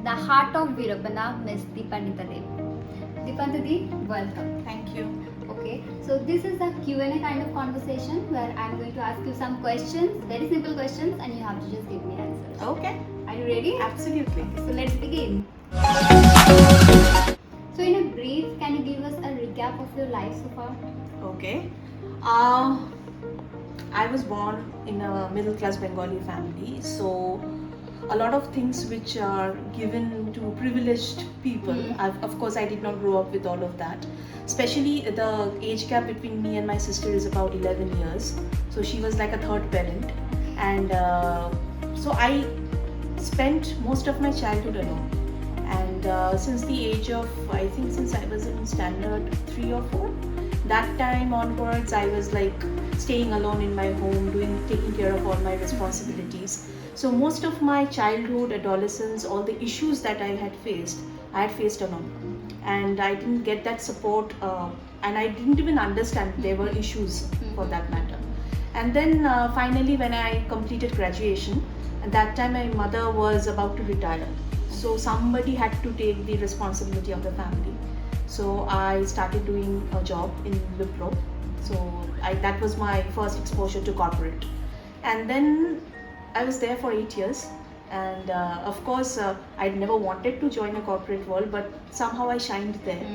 the heart of Virupana, Miss Dipannita. Dipannita, welcome. Thank you. Okay, so this is a Q&A kind of conversation where I'm going to ask you some questions, very simple questions, and you have to just give me answers. Okay. Are you ready? Absolutely. So let's begin. So in a brief, can you give us a recap of your life so far? Okay. I was born in a middle class Bengali family, so a lot of things which are given to privileged people. Of course, I did not grow up with all of that. Especially the age gap between me and my sister is about 11 years. So she was like a third parent. And so I spent most of my childhood alone. And since the age of, I think since I was in standard 3 or 4, that time onwards I was like staying alone in my home, taking care of all my responsibilities. So most of my childhood, adolescence, all the issues that I had faced alone. And I didn't get that support, and I didn't even understand there were issues for that matter. And then finally when I completed graduation, at that time my mother was about to retire. So somebody had to take the responsibility of the family. So I started doing a job in Wipro. So that was my first exposure to corporate. And then I was there for 8 years. And of course, I'd never wanted to join a corporate world, but somehow I shined there.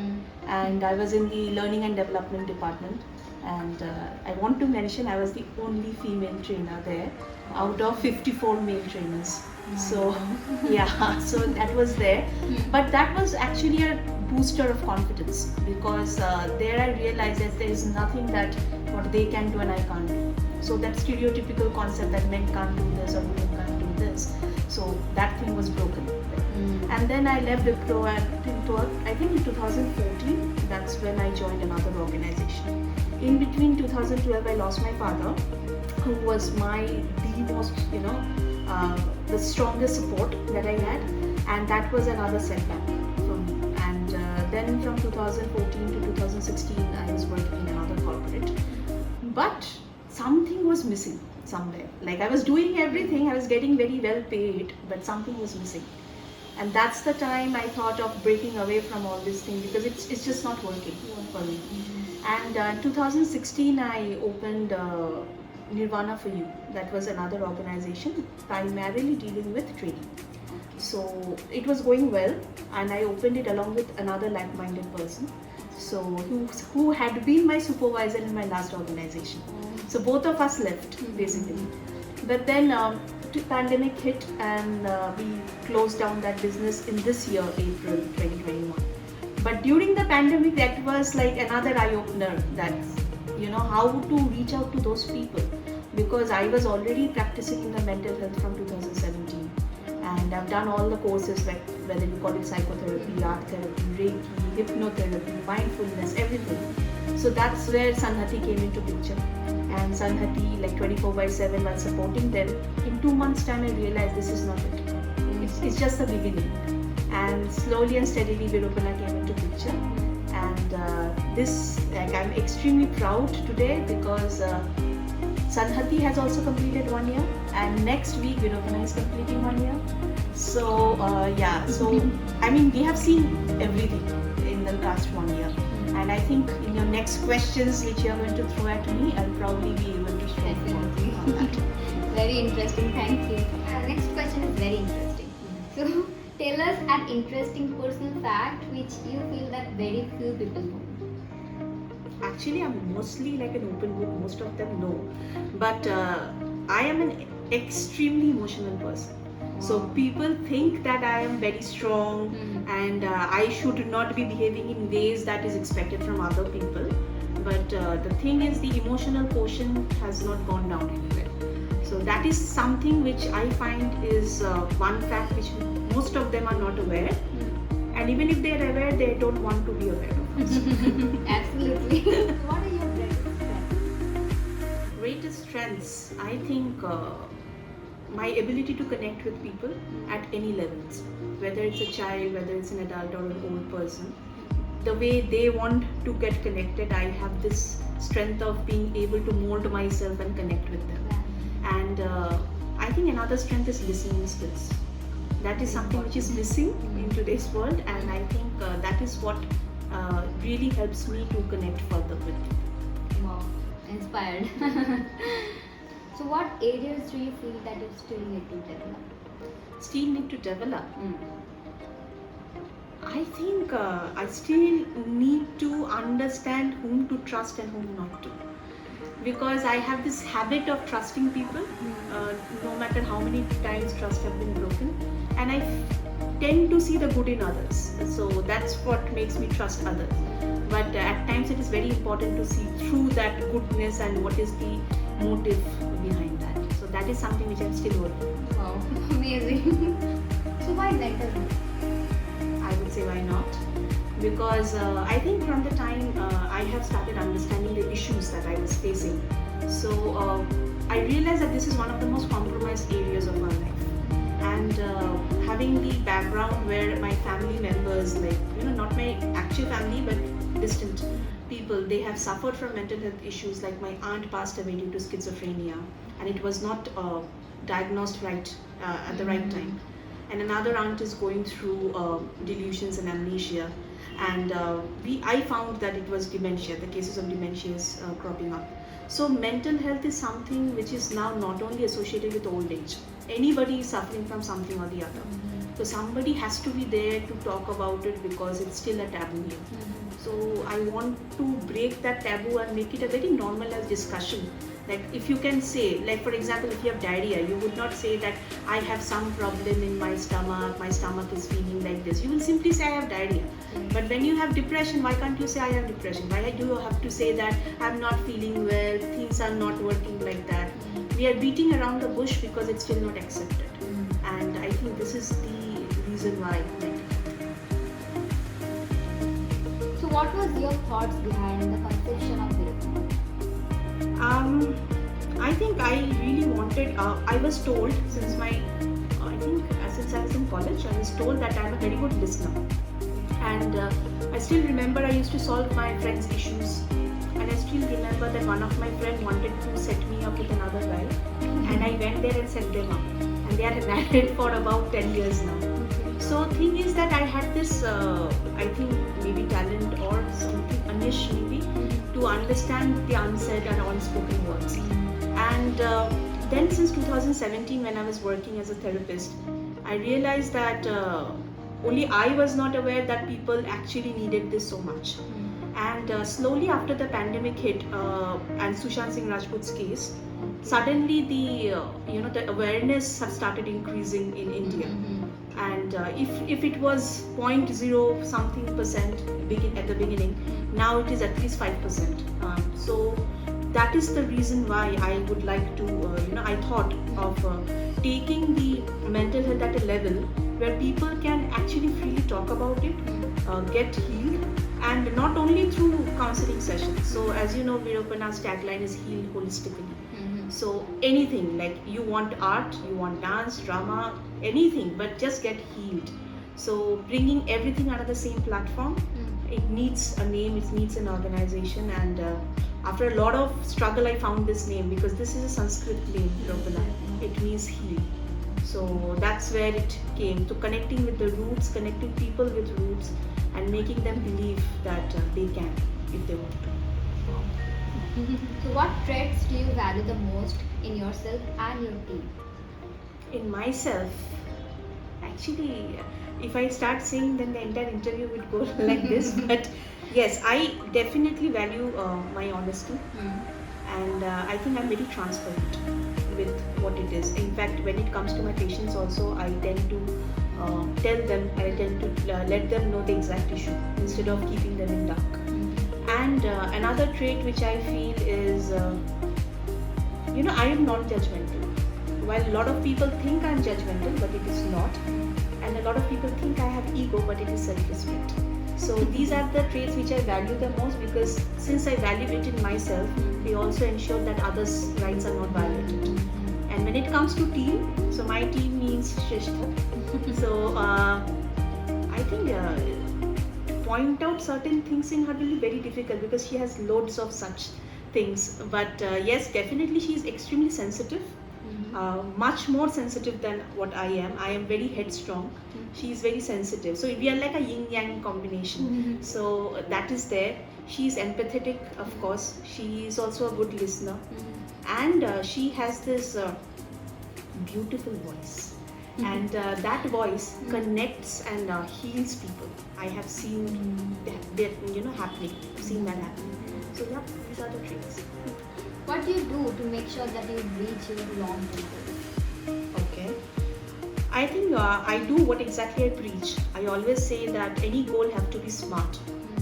And I was in the learning and development department. And I want to mention I was the only female trainer there out of 54 male trainers. So yeah, so that was there. But that was actually a booster of confidence, because there I realized that there is nothing that what they can do and I can't do. So that stereotypical concept that men can't do this or women can't do this, so that thing was broken. And then I left Wipro, and I think in 2014, that's when I joined another organization. In between 2012, I lost my father, who was the most, the strongest support that I had, and that was another setback for me. And then from 2014 to 2016, I was working in another corporate. But something was missing somewhere. Like I was doing everything, I was getting very well paid, but something was missing. And that's the time I thought of breaking away from all this thing, because it's just not working for me. And 2016, I opened Nirvana for You. That was another organization primarily dealing with training. So it was going well, and I opened it along with another like-minded person, so who had been my supervisor in my last organization. So both of us left basically. But then pandemic hit, and we closed down that business in this year, April 2021. But during the pandemic, that was like another eye-opener, that how to reach out to those people, because I was already practicing in the mental health from 2017, and I've done all the courses, like whether you call it psychotherapy, art therapy, Reiki, hypnotherapy, mindfulness, everything. So that's where Sanhati came into picture. And Sanhati, like 24/7, while supporting them, in 2 months' time I realized this is not it. It's just the beginning. And slowly and steadily Virupana came into picture. And this, like, I'm extremely proud today, because Sanhati has also completed 1 year, and next week Virupana is completing 1 year. So so I mean, we have seen everything in the past 1 year. And I think in your next questions which you are going to throw at me, I'll probably be able to share more on that. Very interesting, thank you. Next question is very interesting. So tell us an interesting personal fact which you feel that very few people know. Actually, I'm mostly like an open book, most of them know. But I am an extremely emotional person. So people think that I am very strong, and I should not be behaving in ways that is expected from other people. But the thing is, the emotional quotient has not gone down anywhere. So that is something which I find is one fact which most of them are not aware. And even if they are aware, they don't want to be aware of it. Absolutely. What are your greatest strengths? Greatest strengths, I think my ability to connect with people at any levels, whether it's a child, whether it's an adult or an old person. The way they want to get connected, I have this strength of being able to mold myself and connect with them. And I think another strength is listening skills. That is something which is missing in today's world, and I think that is what really helps me to connect further with. Wow, inspired. So, what areas do you feel that you still need to develop? Still need to develop. I think I still need to understand whom to trust and whom not to. Because I have this habit of trusting people, no matter how many times trust have been broken, and I tend to see the good in others. So that's what makes me trust others. But at times it is very important to see through that goodness and what is the motive behind that. So that is something which I'm still working on. Wow, amazing. So, why mental health? I would say why not? Because I think from the time I have started understanding the issues that I was facing, so I realized that this is one of the most compromised areas of our life. And having the background where my family members, like, not my actual family but distant people, they have suffered from mental health issues. Like my aunt passed away due to schizophrenia, and it was not diagnosed right at the right time. And another aunt is going through delusions and amnesia, and I found that it was dementia. The cases of dementia is cropping up. So mental health is something which is now not only associated with old age. Anybody is suffering from something or the other. So somebody has to be there to talk about it, because it's still a taboo here. So I want to break that taboo and make it a very normalized discussion. Like if you can say, like for example, if you have diarrhea, you would not say that I have some problem in my stomach is feeling like this. You will simply say I have diarrhea. But when you have depression, why can't you say I have depression? Why do you have to say that I'm not feeling well, things are not working like that? We are beating around the bush because it's still not accepted. And I think this is the reason why. So, what was your thoughts behind the conception of Virupama? I think I really wanted, I was told since since I was in college, I was told that I'm a very good listener. And I still remember I used to solve my friends' issues. And I still remember that one of my friends wanted to set me up with another guy. And I went there and set them up. And they are married for about 10 years now. So thing is that I had this, I think maybe talent or something, a niche maybe, to understand the unsaid and unspoken words. And then since 2017, when I was working as a therapist, I realized that only I was not aware that people actually needed this so much. And slowly after the pandemic hit and Sushant Singh Rajput's case, suddenly the awareness have started increasing in India. And if it was 0.0 something percent at the beginning, now it is at least 5%. So that is the reason why I would like to, I thought of taking the mental health at a level where people can actually freely talk about it, get healed, and not only through counseling sessions. So as you know, Virupana's tagline is healed holistically. So anything, like you want art, you want dance, drama, anything, but just get healed. So bringing everything under the same platform, it needs a name, it needs an organization, and after a lot of struggle I found this name, because this is a Sanskrit name, Virupana. It means heal. So that's where it came, to connecting with the roots, connecting people with roots, and making them believe that they can if they want to. So, what traits do you value the most in yourself and your team? In myself, actually, if I start saying, then the entire interview would go like this. But yes, I definitely value my honesty, and I think I'm very transparent with what it is. In fact, when it comes to my patients also, I tend to tell them, I tend to let them know the exact issue instead of keeping them in dark. And another trait which I feel is, I am non-judgmental. While a lot of people think I am judgmental, but it is not. And a lot of people think I have ego, but it is self-respect. So these are the traits which I value the most, because since I value it in myself, they also ensure that others' rights are not violated. And when it comes to team, so my team means Shrestha. So I think point out certain things in her will be very difficult, because she has loads of such things. But yes, definitely she is extremely sensitive, much more sensitive than what I am. I am very headstrong. She is very sensitive. So we are like a yin yang combination. So that is there. She is empathetic, of course. She is also a good listener, and she has this beautiful voice. And that voice connects and heals people. I have seen that happening. I've seen that happening. So yeah, these are the traits. What do you do to make sure that you reach your long-term goals? Okay. I think I do what exactly I preach. I always say that any goal have to be smart,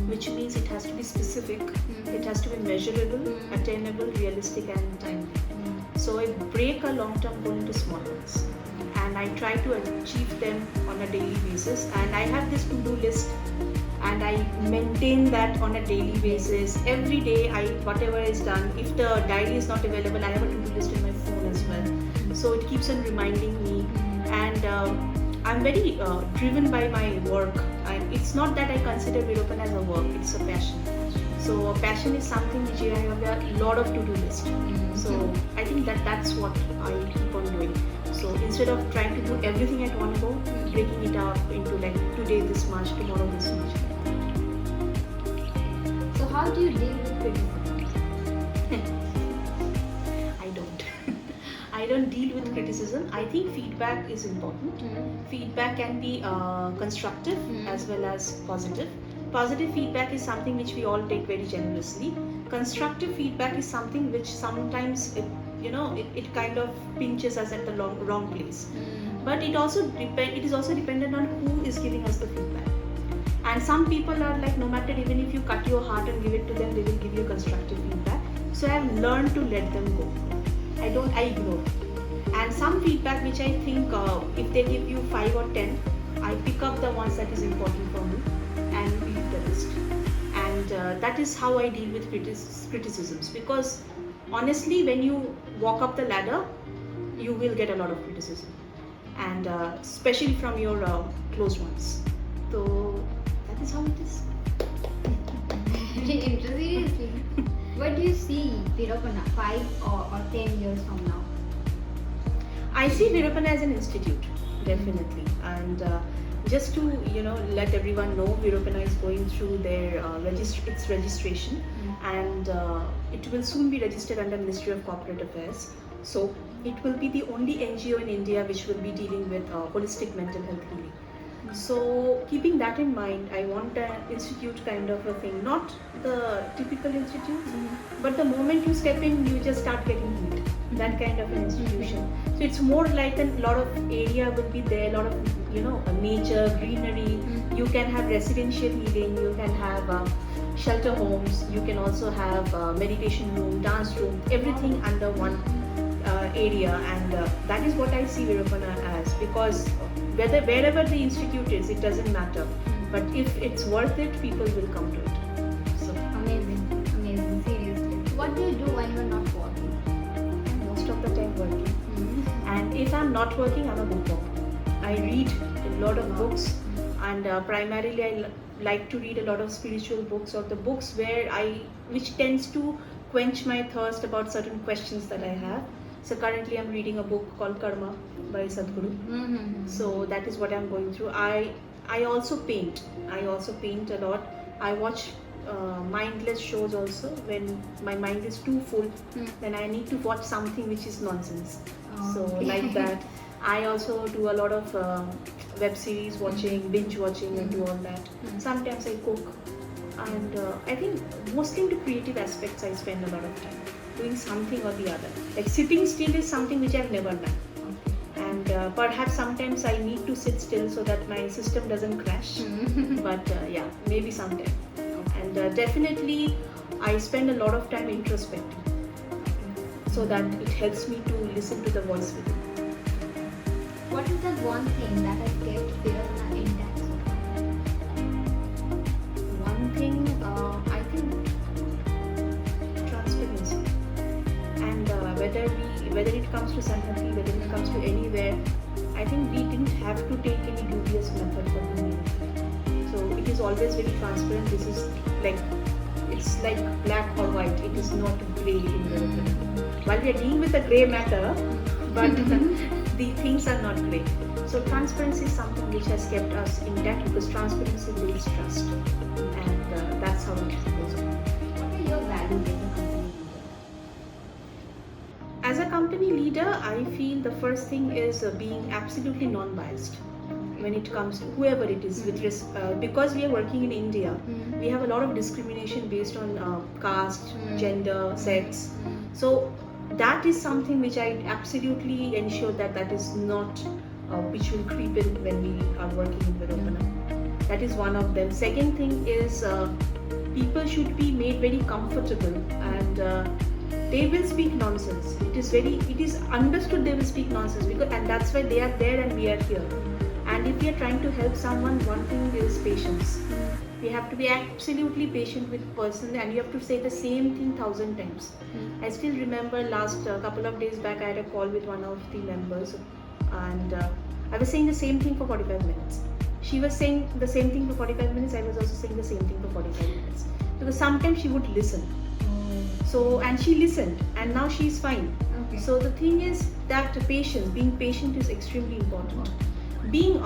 which means it has to be specific, it has to be measurable, attainable, realistic, and timely. So I break a long-term goal into small ones, and I try to achieve them on a daily basis. And I have this to-do list, and I maintain that on a daily basis. Every day, whatever is done. If the diary is not available, I have a to-do list in my phone as well. So it keeps on reminding me, and I'm very driven by my work. And it's not that I consider Virupan as a work; it's a passion. So a passion is something which I have a lot of to-do list. So I think that's what I keep on doing. So instead of trying to do everything at one go, breaking it up into like today this much, tomorrow this much. So how do you deal with criticism? I don't. I don't deal with criticism. I think feedback is important. Feedback can be constructive as well as positive. Positive feedback is something which we all take very generously. Constructive feedback is something which sometimes it kind of pinches us at the wrong place. But it is also dependent on who is giving us the feedback. And some people are like, no matter, even if you cut your heart and give it to them, they will give you constructive feedback. So I have learned to let them go. I ignore. And some feedback which I think if they give you 5 or 10, I pick up the ones that is important for me and leave the rest. And that is how I deal with criticisms, because honestly, when you walk up the ladder, you will get a lot of criticism, and especially from your close ones. So that is how it is. Very interesting. What do you see Virupana 5 or 10 years from now? I see Virupana as an institute, definitely, and just to let everyone know, Virupana is going through their its registration, and it will soon be registered under Ministry of Corporate Affairs. So it will be the only NGO in India which will be dealing with holistic mental health healing. So keeping that in mind, I want an institute kind of a thing, not the typical institute, but the moment you step in, you just start getting healed. That kind of an institution. So it's more like a lot of area will be there, a lot of nature, greenery. You can have residential healing, you can have shelter homes, you can also have meditation room, dance room, everything under one area, and that is what I see Virupana as, because wherever the institute is, it doesn't matter, but if it's worth it, people will come to it. So amazing, seriously. What do you do when you're not working? Most of the time working, and if I'm not working, I'm a bookworm. I read a lot of books, and primarily I like to read a lot of spiritual books, or the books which tends to quench my thirst about certain questions that I have. So currently I'm reading a book called Karma by Sadhguru. So that is what I'm going through. I also paint. I also paint a lot. I watch mindless shows also. When my mind is too full, then I need to watch something which is nonsense. So like that. I also do a lot of web series watching, binge watching, and do all that. Sometimes I cook, and I think mostly into creative aspects I spend a lot of time doing something or the other. Like sitting still is something which I've never done, and perhaps sometimes I need to sit still so that my system doesn't crash. But yeah, maybe sometime. And definitely I spend a lot of time introspecting, so that it helps me to listen to the voice within. What is that one thing that has kept Virupana intact so far? One thing, I think transparency, and whether it comes to Sanhati, whether it comes to anywhere, I think we didn't have to take any dubious method for doing it. So it is always very transparent. This is it's like black or white. It is not grey in Virupana. While we are dealing with the grey matter, but the things are not great. So transparency is something which has kept us intact, because transparency builds trust, and that's how it goes on. What are your values as a company leader? As a company leader, I feel the first thing is being absolutely non-biased when it comes to whoever it is. Because we are working in India, we have a lot of discrimination based on caste, gender, sex. So that is something which I absolutely ensure that is not which will creep in when we are working in Virupana. That is one of them. Second thing is people should be made very comfortable, and they will speak nonsense. It is understood they will speak nonsense, and that's why they are there and we are here. And if we are trying to help someone, one thing is patience. We have to be absolutely patient with person, and you have to say the same thing 1,000 times. I still remember last couple of days back, I had a call with one of the members, and I was saying the same thing for 45 minutes. She was saying the same thing for 45 minutes. I was also saying the same thing for 45 minutes. Because sometimes she would listen. So, and she listened, and now she's fine. Okay. So the thing is that patience, being patient is extremely important. Being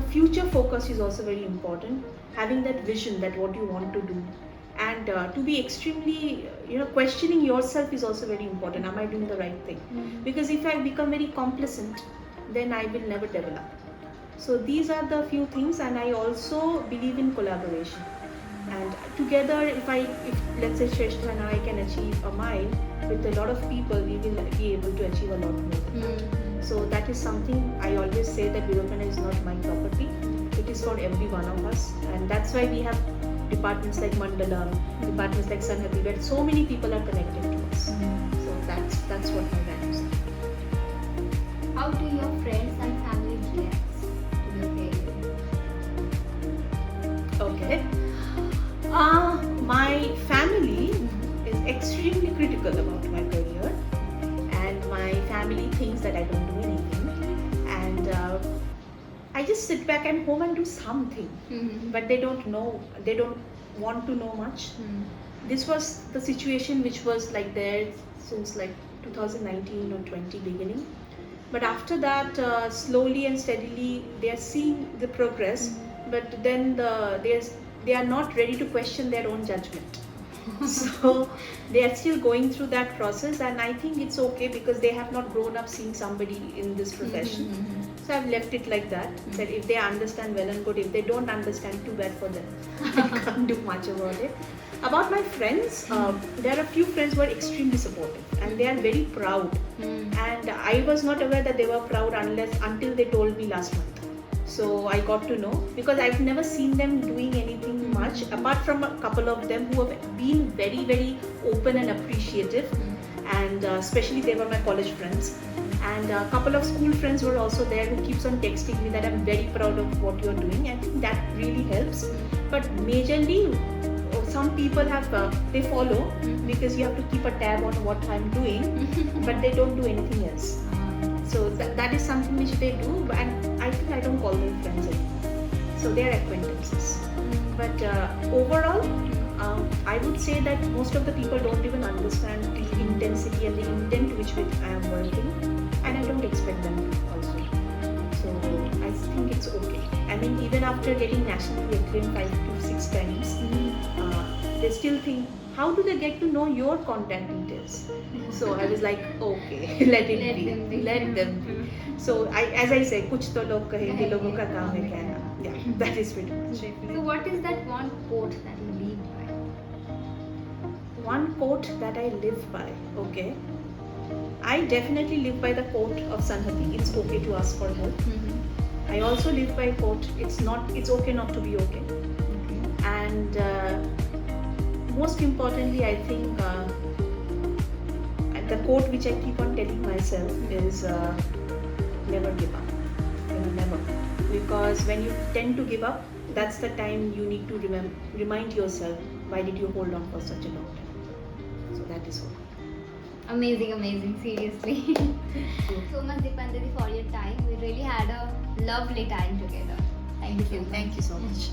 future focus is also very important. Having that vision, that what you want to do, and to be extremely questioning yourself is also very important. Am I doing the right thing? Because if I become very complacent, then I will never develop. So these are the few things, and I also believe in collaboration. And together, if let's say Shrestha and I can achieve a mile, with a lot of people, we will be able to achieve a lot more. So that is something I always say, that Virupana is not my property. It is for every one of us, and that's why we have departments like Mandalam, departments like Sanhati, where so many people are connected to us. So that's what my values are. How do your friends and family react to your failure? Okay. My family is extremely critical about my career, and my family thinks that I don't do anything, and I just sit back at home and do something, but they don't want to know much. This was the situation which was like there since like 2019 or 20 beginning, but after that slowly and steadily they are seeing the progress, but then they are not ready to question their own judgment. So they are still going through that process, and I think it's okay, because they have not grown up seeing somebody in this profession. So I've left it like that, that if they understand, well and good. If they don't understand, too bad for them. I can't do much about it. About my friends, there are a few friends who are extremely supportive, and they are very proud. And I was not aware that they were proud until they told me last month. So I got to know, because I've never seen them doing anything much, apart from a couple of them who have been very, very open and appreciative, and especially they were my college friends, and a couple of school friends were also there who keeps on texting me that I'm very proud of what you're doing. I think that really helps. But majorly, some people they follow, because you have to keep a tab on what I'm doing, but they don't do anything else. So that is something which they do, and I think I don't call them friends anymore. So they are acquaintances. But overall, I would say that most of the people don't even understand the intensity and the intent which I am working, and I don't expect them to also. So I think it's okay. I mean, even after getting nationally acclaimed 5 to 6 times, they still think, how do they get to know your contact details? So I was like, okay, let them be. So as I say, kuch to log kahenge, logon ka kaam hai kehna. Yeah, that is pretty much. So what is that one quote that you live by? One quote that I live by, okay. I definitely live by the quote of Sanhati, it's okay to ask for help. I also live by quote, it's okay not to be okay. And most importantly, I think the quote which I keep on telling myself is never give up. Never. Because when you tend to give up, that's the time you need to remind yourself, why did you hold on for such a long time? So that is all. Amazing, seriously. Thank you so much, Dipannita, for your time. We really had a lovely time together. Thank you so much. Thank you so much.